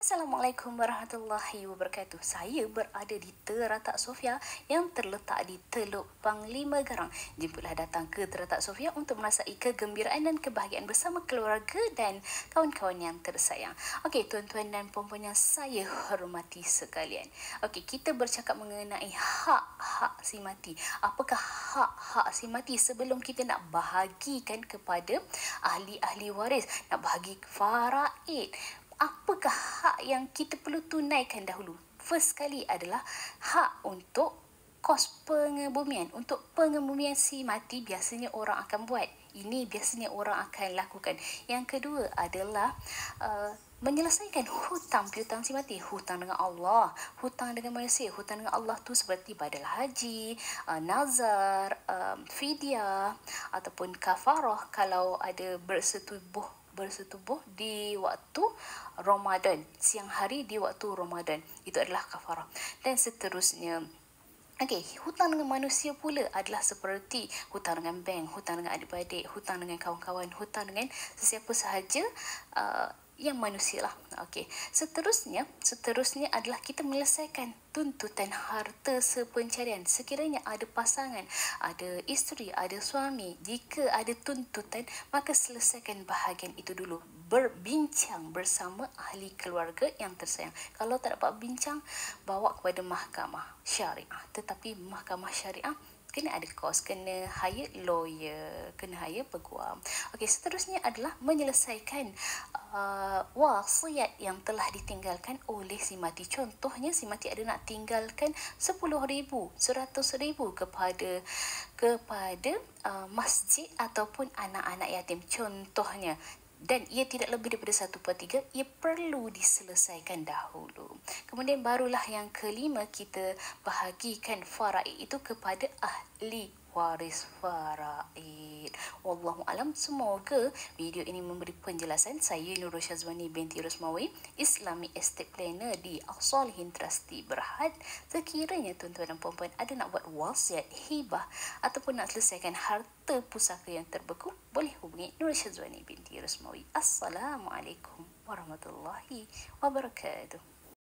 Assalamualaikum warahmatullahi wabarakatuh. Saya berada di Teratak Sofia yang terletak di Teluk Panglima Garang. Jemputlah datang ke Teratak Sofia untuk merasai kegembiraan dan kebahagiaan bersama keluarga dan kawan-kawan yang tersayang. Okey, tuan-tuan dan puan-puan yang saya hormati sekalian. Okey, kita bercakap mengenai hak-hak si mati. Apakah hak-hak si mati sebelum kita nak bahagikan kepada ahli-ahli waris, nak bahagi faraid? Apakah hak yang kita perlu tunaikan dahulu? First sekali adalah hak untuk kos pengebumian. Untuk pengebumian si mati biasanya orang akan buat. Ini biasanya orang akan lakukan. Yang kedua adalah menyelesaikan hutang piutang si mati. Hutang dengan Allah, hutang dengan manusia. Hutang dengan Allah tu seperti badal haji, nazar, fidyah ataupun kafarah kalau ada bersetubuh di waktu Ramadan, siang hari di waktu Ramadan. Itu adalah kafarah. Dan seterusnya. Okey, hutang dengan manusia pula adalah seperti hutang dengan bank, hutang dengan adik-beradik, hutang dengan kawan-kawan, hutang dengan sesiapa sahaja yang manusia lah. Okey. Seterusnya adalah kita menyelesaikan tuntutan harta sepencarian. Sekiranya ada pasangan, ada isteri, ada suami, jika ada tuntutan, maka selesaikan bahagian itu dulu. Berbincang bersama ahli keluarga yang tersayang. Kalau tak dapat bincang, bawa kepada mahkamah syariah. Tetapi mahkamah syariah kena ada kos, kena hire lawyer, kena hire peguam. Okey, seterusnya adalah menyelesaikan wasiat yang telah ditinggalkan oleh si mati. Contohnya si mati ada nak tinggalkan 10,000, 100,000 kepada masjid ataupun anak-anak yatim. Contohnya, dan ia tidak lebih daripada 1/3, ia perlu diselesaikan dahulu. Kemudian barulah yang kelima, kita bahagikan faraid itu kepada ahli waris faraid. Wallahu alam. Semoga video ini memberi penjelasan. Saya Nurul Syazwani binti Rosmawi, Islamic Estate Planner di Al-Salihin Trustee Berhad. Sekiranya tuan-tuan dan puan-puan ada nak buat wasiat, hibah ataupun nak selesaikan harta pusaka yang terbeku, boleh hubungi Nurul Syazwani binti Rosmawi. Assalamualaikum warahmatullahi wabarakatuh.